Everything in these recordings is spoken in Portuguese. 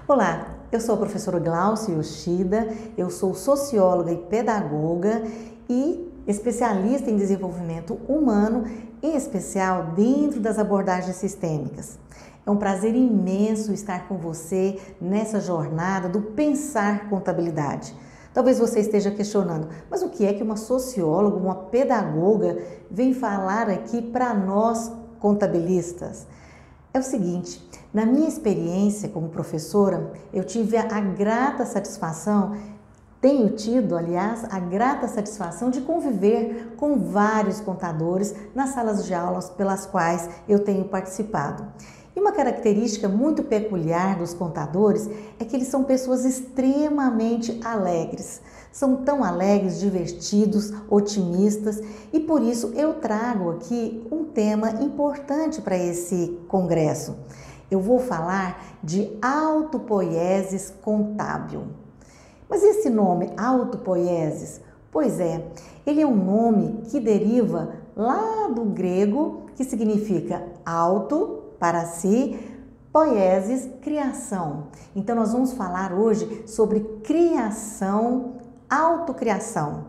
Olá, eu sou a professora Glaucia Yoshida, eu sou socióloga e pedagoga e especialista em desenvolvimento humano, em especial dentro das abordagens sistêmicas. É um prazer imenso estar com você nessa jornada do pensar contabilidade. Talvez você esteja questionando, mas o que é que uma socióloga, uma pedagoga vem falar aqui para nós contabilistas? É o seguinte, na minha experiência como professora, eu tive a grata satisfação, tenho tido, aliás, a grata satisfação de conviver com vários contadores nas salas de aulas pelas quais eu tenho participado. E uma característica muito peculiar dos contadores é que eles são pessoas extremamente alegres. São tão alegres, divertidos, otimistas e por isso eu trago aqui um tema importante para esse congresso. Eu vou falar de autopoiesis contábil. Mas esse nome autopoiesis, pois é, ele é um nome que deriva lá do grego que significa auto, para si, poiesis, criação. Então nós vamos falar hoje sobre criação, autocriação.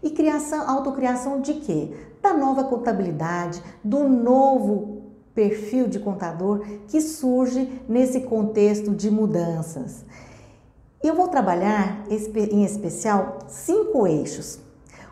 E criação, autocriação de quê? Da nova contabilidade, do novo perfil de contador que surge nesse contexto de mudanças. Eu vou trabalhar em especial 5 eixos.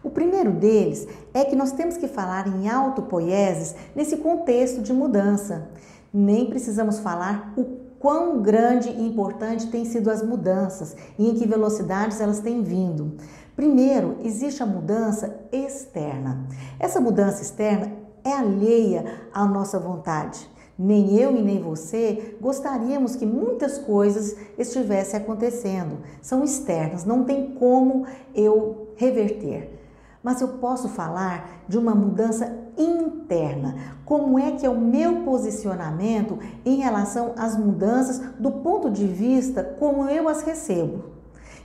O primeiro deles é que nós temos que falar em autopoiesis nesse contexto de mudança. Nem precisamos falar o quão grande e importante têm sido as mudanças e em que velocidades elas têm vindo. Primeiro, existe a mudança externa. Essa mudança externa é alheia à nossa vontade. Nem eu e nem você gostaríamos que muitas coisas estivessem acontecendo. São externas, não tem como eu reverter. Mas eu posso falar de uma mudança interna. Como é que é o meu posicionamento em relação às mudanças do ponto de vista como eu as recebo?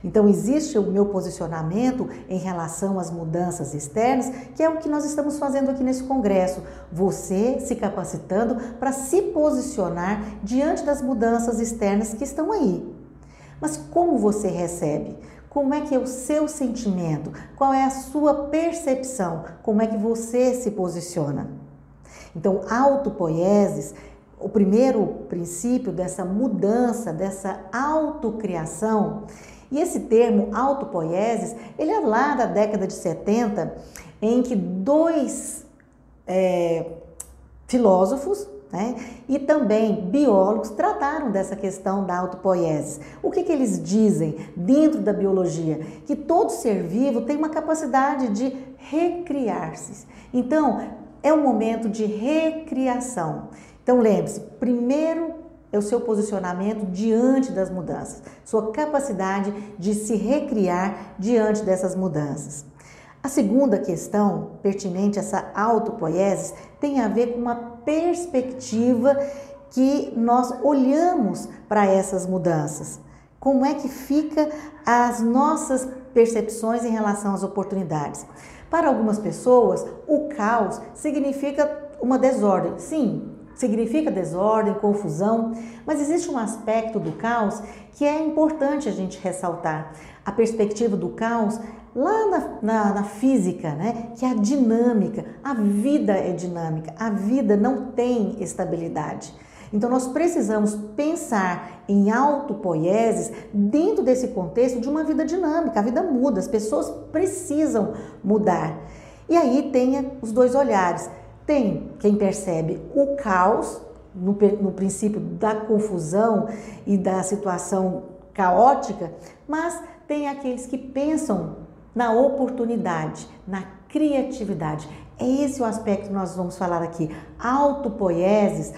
Então, existe o meu posicionamento em relação às mudanças externas, que é o que nós estamos fazendo aqui nesse congresso. Você se capacitando para se posicionar diante das mudanças externas que estão aí. Mas como você recebe? Como é que é o seu sentimento? Qual é a sua percepção? Como é que você se posiciona? Então, autopoiesis, o primeiro princípio dessa mudança, dessa autocriação, e esse termo autopoiesis, ele é lá da década de 70, em que dois filósofos, e também biólogos trataram dessa questão da autopoiesis. O que eles dizem dentro da biologia? Que todo ser vivo tem uma capacidade de recriar-se. Então, é um momento de recriação. Então, lembre-se, primeiro é o seu posicionamento diante das mudanças, sua capacidade de se recriar diante dessas mudanças. A segunda questão pertinente a essa autopoiesis tem a ver com uma perspectiva que nós olhamos para essas mudanças. Como é que fica as nossas percepções em relação às oportunidades? Para algumas pessoas, o caos significa uma desordem. Sim, significa desordem, confusão, mas existe um aspecto do caos que é importante a gente ressaltar. A perspectiva do caos lá na física, que é a dinâmica. A vida é dinâmica, a vida não tem estabilidade. Então nós precisamos pensar em autopoiesis dentro desse contexto de uma vida dinâmica. A vida muda, as pessoas precisam mudar. E aí tem os dois olhares. Tem quem percebe o caos no princípio da confusão e da situação caótica, mas tem aqueles que pensam na oportunidade, na criatividade. É esse o aspecto que nós vamos falar aqui. Autopoiesis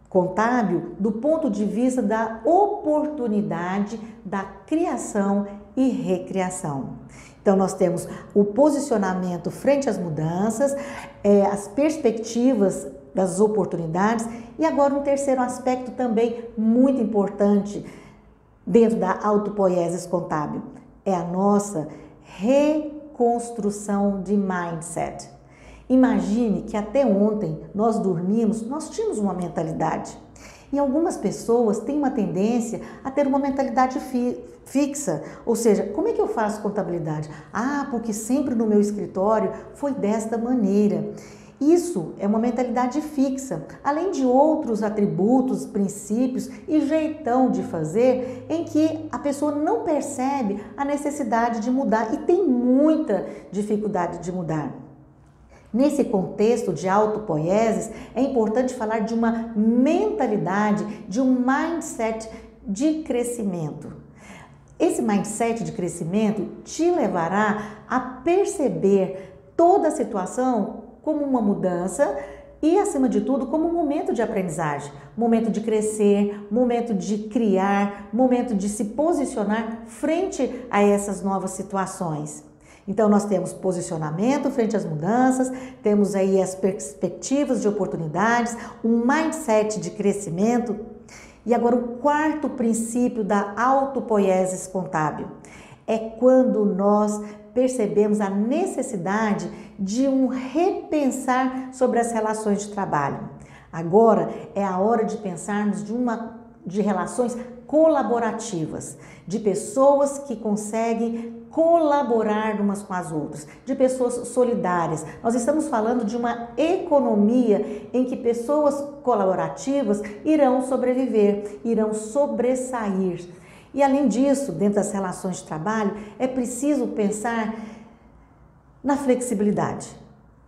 contábil do ponto de vista da oportunidade, da criação e recriação. Então, nós temos o posicionamento frente às mudanças, as perspectivas das oportunidades e agora um terceiro aspecto também muito importante dentro da autopoiesis contábil, é a nossa reconstrução de mindset. Imagine que até ontem nós dormimos, nós tínhamos uma mentalidade E algumas pessoas têm uma tendência a ter uma mentalidade fixa, ou seja, como é que eu faço contabilidade? Ah, porque sempre no meu escritório foi desta maneira. Isso é uma mentalidade fixa, além de outros atributos, princípios e jeitão de fazer em que a pessoa não percebe a necessidade de mudar e tem muita dificuldade de mudar. Nesse contexto de autopoieses, é importante falar de uma mentalidade, de um mindset de crescimento. Esse mindset de crescimento te levará a perceber toda a situação como uma mudança e, acima de tudo, como um momento de aprendizagem, momento de crescer, momento de criar, momento de se posicionar frente a essas novas situações. Então, nós temos posicionamento frente às mudanças, temos aí as perspectivas de oportunidades, um mindset de crescimento. E agora, o quarto princípio da autopoiesis contábil é quando nós percebemos a necessidade de um repensar sobre as relações de trabalho. Agora é a hora de pensarmos de relações colaborativas, de pessoas que conseguem colaborar umas com as outras, de pessoas solidárias. Nós estamos falando de uma economia em que pessoas colaborativas irão sobreviver, irão sobressair. E além disso, dentro das relações de trabalho, é preciso pensar na flexibilidade.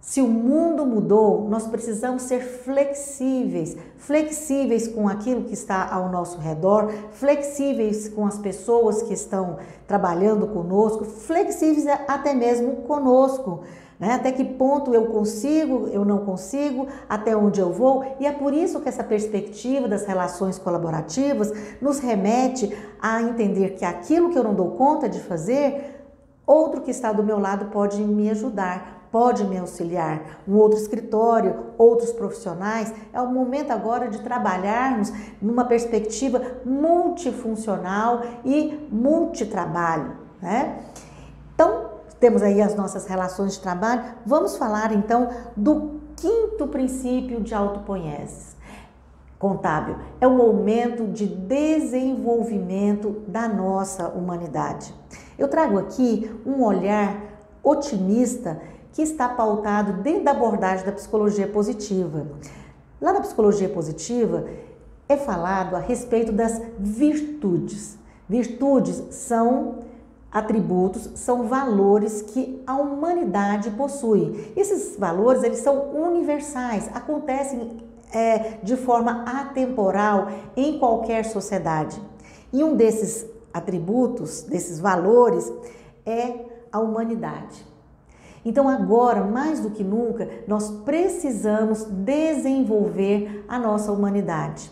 Se o mundo mudou, nós precisamos ser flexíveis, flexíveis com aquilo que está ao nosso redor, flexíveis com as pessoas que estão trabalhando conosco, flexíveis até mesmo conosco, né? Até que ponto eu consigo, eu não consigo, até onde eu vou. E é por isso que essa perspectiva das relações colaborativas nos remete a entender que aquilo que eu não dou conta de fazer, outro que está do meu lado pode me ajudar, pode me auxiliar, um outro escritório, outros profissionais. É o momento agora de trabalharmos numa perspectiva multifuncional e multitrabalho, né? Então, temos aí as nossas relações de trabalho. Vamos falar então do quinto princípio de autopoiesis contábil. É o momento de desenvolvimento da nossa humanidade. Eu trago aqui um olhar otimista que está pautado dentro da abordagem da psicologia positiva. Lá na psicologia positiva é falado a respeito das virtudes. Virtudes são atributos, são valores que a humanidade possui. Esses valores, eles são universais, acontecem de forma atemporal em qualquer sociedade. E um desses atributos, desses valores, é a humanidade. Então agora, mais do que nunca, nós precisamos desenvolver a nossa humanidade.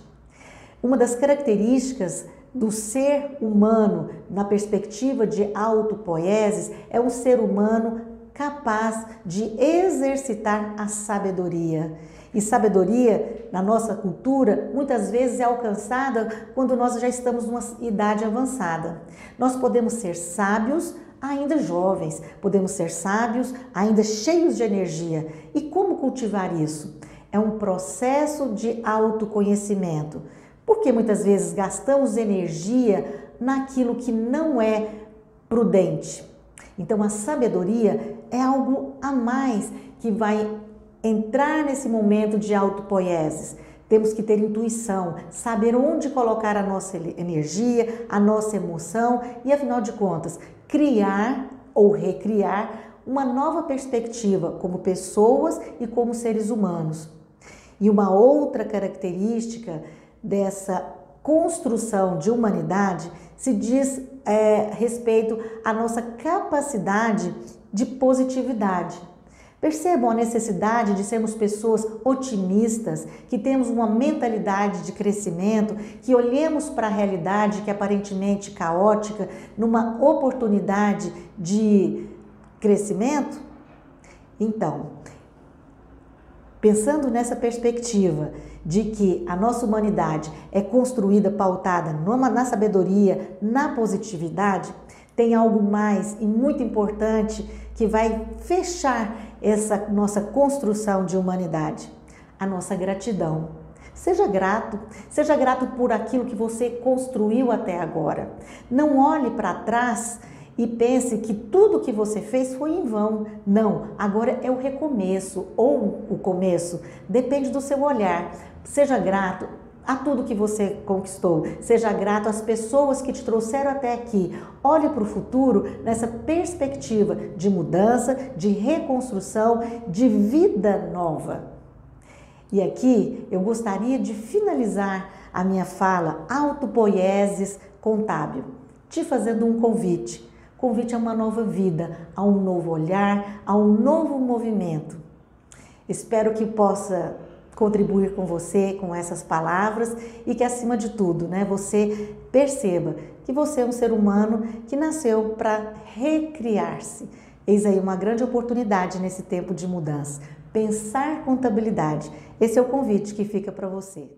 Uma das características do ser humano, na perspectiva de autopoiesis, é um ser humano capaz de exercitar a sabedoria. E sabedoria, na nossa cultura, muitas vezes é alcançada quando nós já estamos numa idade avançada. Nós podemos ser sábios ainda jovens, podemos ser sábios ainda cheios de energia. E como cultivar isso? É um processo de autoconhecimento, porque muitas vezes gastamos energia naquilo que não é prudente. Então a sabedoria é algo a mais que vai entrar nesse momento de autopoiesis. Temos que ter intuição, saber onde colocar a nossa energia, a nossa emoção e, afinal de contas, criar ou recriar uma nova perspectiva como pessoas e como seres humanos. E uma outra característica dessa construção de humanidade se diz respeito à nossa capacidade de positividade. Percebam a necessidade de sermos pessoas otimistas, que temos uma mentalidade de crescimento, que olhemos para a realidade que é aparentemente caótica, numa oportunidade de crescimento? Então, pensando nessa perspectiva de que a nossa humanidade é construída, pautada na sabedoria, na positividade, tem algo mais e muito importante que vai fechar essa nossa construção de humanidade, a nossa gratidão. Seja grato por aquilo que você construiu até agora. Não olhe para trás e pense que tudo que você fez foi em vão. Não, agora é o recomeço ou o começo, depende do seu olhar. Seja grato a tudo que você conquistou, seja grato às pessoas que te trouxeram até aqui. Olhe para o futuro nessa perspectiva de mudança, de reconstrução, de vida nova. E aqui eu gostaria de finalizar a minha fala autopoiesis contábil, te fazendo um convite. Convite a uma nova vida, a um novo olhar, a um novo movimento. Espero que possa contribuir com você, com essas palavras e que acima de tudo, você perceba que você é um ser humano que nasceu para recriar-se. Eis aí uma grande oportunidade nesse tempo de mudança. Pensar contabilidade. Esse é o convite que fica para você.